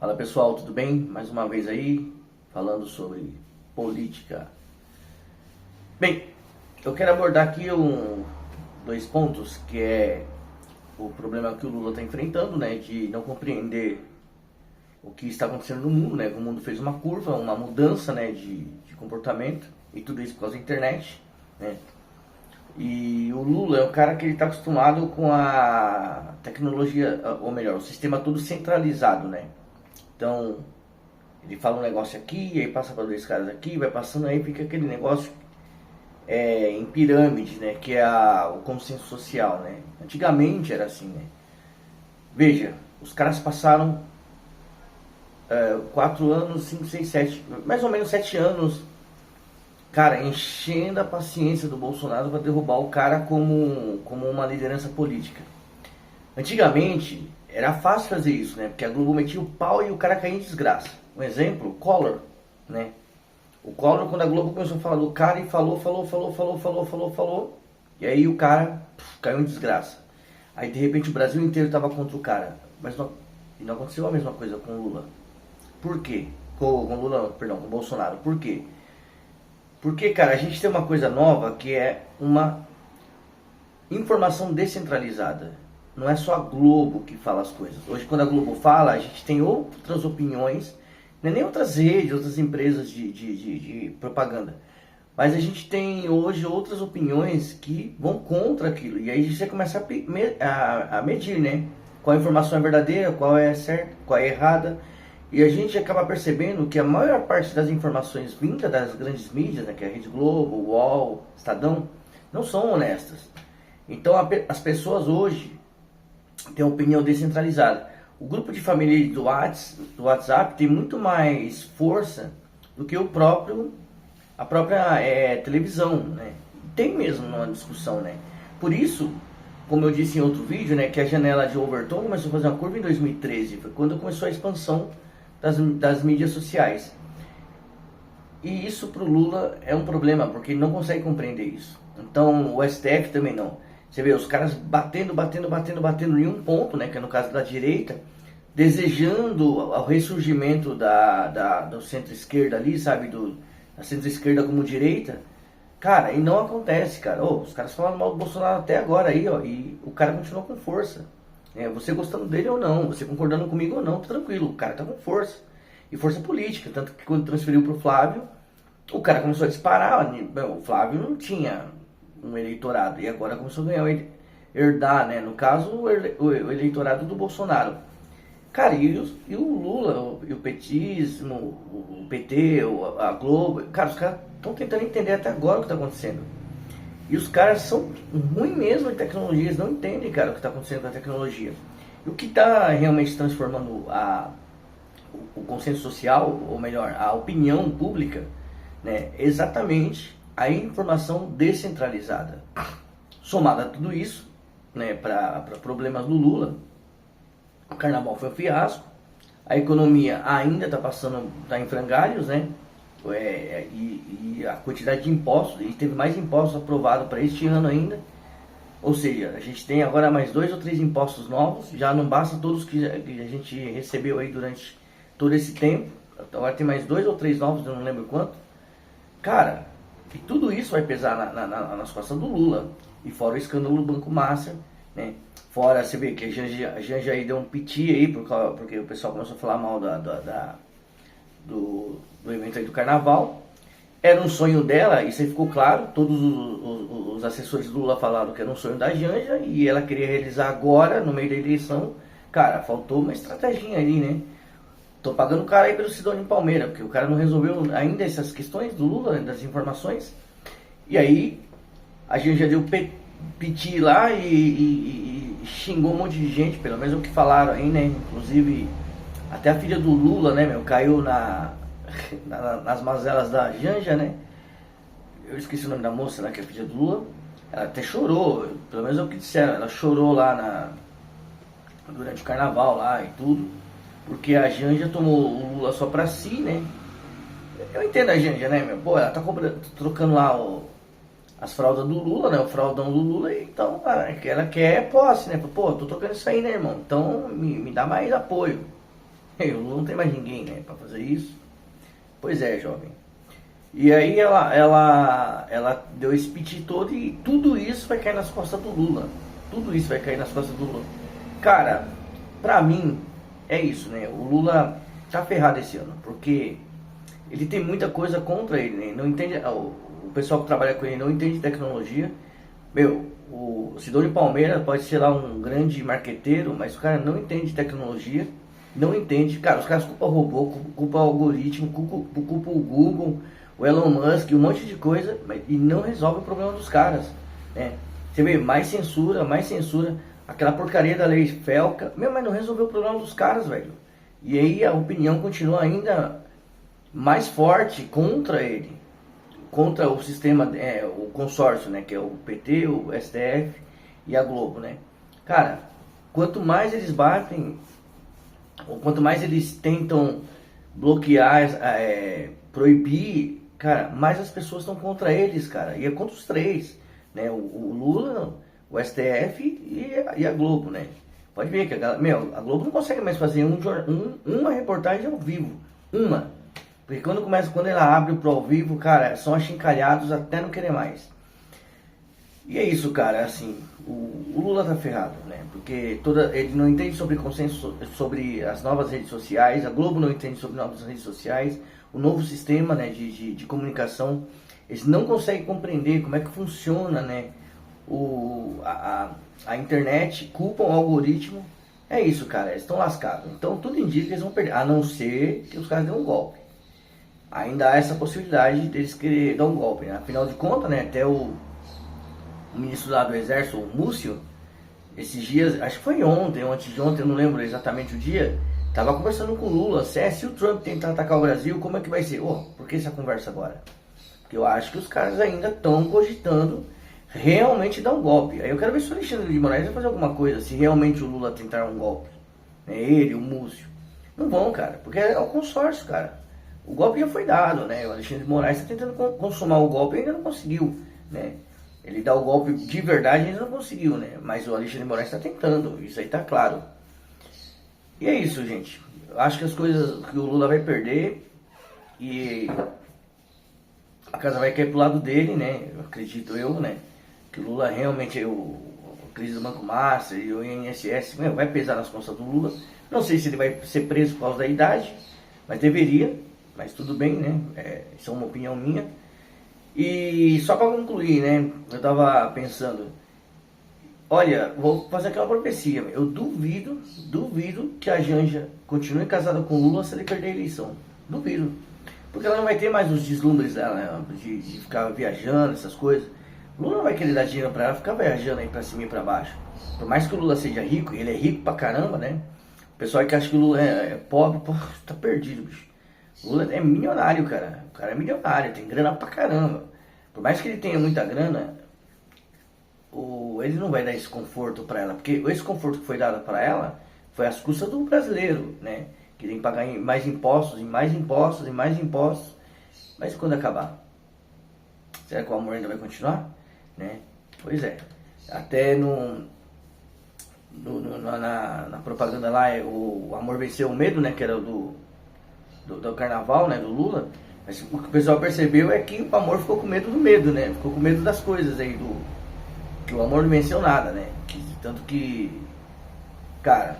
Fala pessoal, tudo bem? Mais uma vez aí, falando sobre política. Bem, eu quero abordar aqui dois pontos, que é o problema que o Lula está enfrentando, né, de não compreender o que está acontecendo no mundo, né, que o mundo fez uma curva, uma mudança, né, de comportamento, e tudo isso por causa da internet, né. E o Lula é um cara que ele está acostumado com a tecnologia, ou melhor, o sistema todo centralizado, né. Então, ele fala um negócio aqui, aí passa para dois caras aqui, vai passando, aí fica aquele negócio em pirâmide, né? Que é o consenso social, né? Antigamente era assim, né? Veja, os caras passaram 4 anos, 5, 6, 7, mais ou menos 7 anos, cara, enchendo a paciência do Bolsonaro para derrubar o cara como uma liderança política. Antigamente era fácil fazer isso, né? Porque a Globo metia o pau e o cara caía em desgraça. Um exemplo, o Collor, né? O Collor, quando a Globo começou a falar do cara e falou, e aí o cara caiu em desgraça. Aí de repente o Brasil inteiro estava contra o cara. Mas não aconteceu a mesma coisa com o Lula. Por quê? Com o Bolsonaro. Por quê? Porque, cara, a gente tem uma coisa nova que é uma informação descentralizada. Não é só a Globo que fala as coisas. Hoje, quando a Globo fala, a gente tem outras opiniões, não é nem outras redes, outras empresas de propaganda. Mas a gente tem hoje outras opiniões que vão contra aquilo. E aí você começa a medir, né? Qual informação é verdadeira, qual é certa, qual é errada. E a gente acaba percebendo que a maior parte das informações vindas das grandes mídias, né, que é a Rede Globo, UOL, Estadão, não são honestas. Então as pessoas hoje têm uma opinião descentralizada. O grupo de família do WhatsApp tem muito mais força do que a própria televisão, né? Tem mesmo uma discussão, né? Por isso, como eu disse em outro vídeo, né, que a janela de Overton começou a fazer uma curva em 2013, foi quando começou a expansão das mídias sociais. E isso para o Lula é um problema, porque ele não consegue compreender isso. Então o STF também não. Você vê os caras batendo em um ponto, né, que é no caso da direita, desejando o ressurgimento do centro-esquerda ali, sabe, da centro-esquerda como direita. Cara, e não acontece, cara. Os caras falaram mal do Bolsonaro até agora aí, ó, e o cara continua com força. Você gostando dele ou não, você concordando comigo ou não, tá tranquilo, o cara tá com força. E força política, tanto que quando transferiu pro Flávio, o cara começou a disparar. O Flávio não tinha um eleitorado, e agora começou a ganhar, herdar, né, no caso, o eleitorado do Bolsonaro. Cara, e o Lula, e o petismo, o PT, a Globo, cara, os caras estão tentando entender até agora o que está acontecendo. E os caras são ruins mesmo em tecnologia, eles não entendem, cara, o que está acontecendo com a tecnologia. E o que está realmente transformando o consenso social, ou melhor, a opinião pública, né, é exatamente a informação descentralizada. Somada a tudo isso, né, para problemas do Lula, o carnaval foi um fiasco, a economia ainda está em frangalhos, né? E a quantidade de impostos, e teve mais impostos aprovados para este ano ainda. Ou seja, a gente tem agora mais 2 ou 3 impostos novos, já não basta todos que a gente recebeu aí durante todo esse tempo. Agora tem mais 2 ou 3 novos, eu não lembro quanto. Cara, e tudo isso vai pesar na situação do Lula. E fora o escândalo do Banco Master, né? Fora, você vê que a Janja aí deu um piti aí, porque o pessoal começou a falar mal do evento aí do carnaval. Era um sonho dela, isso aí ficou claro. Todos os assessores do Lula falaram que era um sonho da Janja e ela queria realizar agora, no meio da eleição. Cara, faltou uma estratégia ali, né? Tô pagando o cara aí pelo Sidônio Palmeira, porque o cara não resolveu ainda essas questões do Lula, das informações. E aí, a Janja deu piti lá e xingou um monte de gente, pelo menos o que falaram aí, né? Inclusive, até a filha do Lula, né, caiu nas mazelas da Janja, né? Eu esqueci o nome da moça, né, que é a filha do Lula. Ela até chorou, pelo menos é o que disseram. Ela chorou lá durante o carnaval lá e tudo, porque a Janja tomou o Lula só pra si, né? Eu entendo a Janja, né, meu? Pô, ela tá trocando lá as fraldas do Lula, né? O fraldão do Lula, então ela quer posse, né? Pô, tô trocando isso aí, né, irmão? Então me dá mais apoio. O Lula não tem mais ninguém, né, pra fazer isso. Pois é, jovem. E aí ela deu esse piti todo e tudo isso vai cair nas costas do Lula. Tudo isso vai cair nas costas do Lula. Cara, pra mim, é isso, né? O Lula tá ferrado esse ano, porque ele tem muita coisa contra ele, né? Não entende, o pessoal que trabalha com ele não entende tecnologia. Meu, o Sidônio Palmeira pode ser lá um grande marqueteiro, mas o cara não entende tecnologia, não entende. Cara, os caras culpam robô, culpam algoritmo, culpam o Google, o Elon Musk, um monte de coisa, e não resolve o problema dos caras, né? Você vê, mais censura, aquela porcaria da lei Felca, meu, mas não resolveu o problema dos caras, velho. E aí a opinião continua ainda mais forte contra ele, contra o sistema, o consórcio, né, que é o PT, o STF e a Globo, né. Cara, quanto mais eles batem, ou quanto mais eles tentam bloquear, proibir, cara, mais as pessoas estão contra eles, cara, e é contra os três, né, o Lula, o STF e a Globo, né. Pode ver que a Globo não consegue mais fazer uma reportagem ao vivo, porque quando ela abre pro ao vivo, cara, são achincalhados até não querer mais. E é isso, cara, assim, o Lula tá ferrado, né? Porque ele não entende sobre consenso, sobre as novas redes sociais, a Globo não entende sobre novas redes sociais, o novo sistema, né, de comunicação, eles não conseguem compreender como é que funciona, né, a internet, culpam o algoritmo. É isso, cara, eles estão lascados. Então tudo indica que eles vão perder, a não ser que os caras dêem um golpe. Ainda há essa possibilidade deles querer dar um golpe, né? Afinal de contas, né, até o ministro lá do Exército, o Múcio, esses dias, acho que foi ontem ou antes de ontem, eu não lembro exatamente o dia, tava conversando com o Lula, se o Trump tentar atacar o Brasil, como é que vai ser? Por que essa conversa agora? Porque eu acho que os caras ainda estão cogitando realmente dar um golpe. Aí eu quero ver se o Alexandre de Moraes vai fazer alguma coisa, se realmente o Lula tentar um golpe. Ele, o Múcio. Não vão, cara, porque é o consórcio, cara. O golpe já foi dado, né? O Alexandre de Moraes está tentando consumar o golpe e ainda não conseguiu, né? Ele dá o golpe de verdade e ainda não conseguiu, né? Mas o Alexandre de Moraes está tentando, isso aí tá claro. E é isso, gente. Eu acho que as coisas que o Lula vai perder e a casa vai cair pro lado dele, né? Eu acredito né? Que o Lula realmente, a crise do Banco Master e o INSS, vai pesar nas costas do Lula. Não sei se ele vai ser preso por causa da idade, mas deveria. Mas tudo bem, né? Isso é uma opinião minha. E só para concluir, né? Eu tava pensando, olha, vou fazer aquela profecia. Eu duvido que a Janja continue casada com o Lula se ele perder a eleição. Duvido. Porque ela não vai ter mais os deslumbres dela, né? de ficar viajando, essas coisas. O Lula não vai querer dar dinheiro pra ela ficar viajando aí pra cima e pra baixo. Por mais que o Lula seja rico, ele é rico pra caramba, né? O pessoal que acha que o Lula é pobre, pô, tá perdido, bicho. O Lula é milionário, cara. O cara é milionário, tem grana pra caramba. Por mais que ele tenha muita grana, ele não vai dar esse conforto pra ela. Porque esse conforto que foi dado pra ela foi às custas do brasileiro, né? Que tem que pagar mais impostos, e mais impostos, e mais impostos. Mas quando acabar? Será que o amor ainda vai continuar? Né? Pois é. Até na propaganda lá, o amor venceu o medo, né? Que era do carnaval, né? Do Lula. Mas o que o pessoal percebeu é que o amor ficou com medo do medo, né? Ficou com medo das coisas aí, que o amor não venceu nada, né? Tanto que, cara,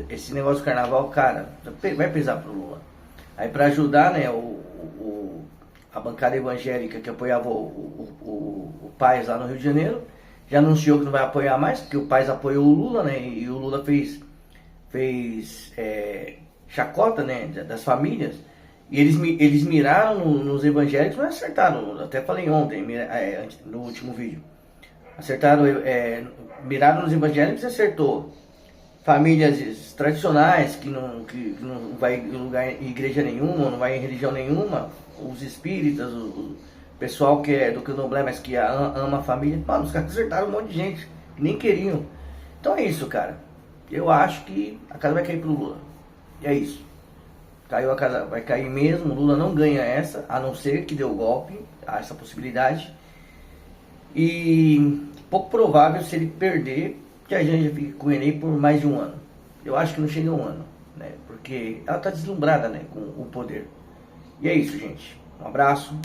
esse negócio do carnaval, cara, vai pesar pro Lula. Aí pra ajudar, né, a bancada evangélica que apoiava o Paes lá no Rio de Janeiro, já anunciou que não vai apoiar mais, porque o Paes apoiou o Lula, né? E o Lula fez chacota, né, das famílias, e eles miraram nos evangélicos, mas acertaram, até falei ontem, no último vídeo, miraram nos evangélicos e acertou famílias tradicionais, que não vai em lugar, em igreja nenhuma, não vai em religião nenhuma, os espíritas, o pessoal que é do candomblé, mas que ama a família, mano, os caras acertaram um monte de gente, que nem queriam. Então é isso, cara, eu acho que a casa vai cair pro Lula, e é isso. Caiu a casa, vai cair mesmo, o Lula não ganha essa, a não ser que deu golpe, há essa possibilidade. E pouco provável se ele perder que a Janja fique com ele por mais de um ano. Eu acho que não chega a um ano, né? Porque ela está deslumbrada, né, com o poder. E é isso, gente. Um abraço.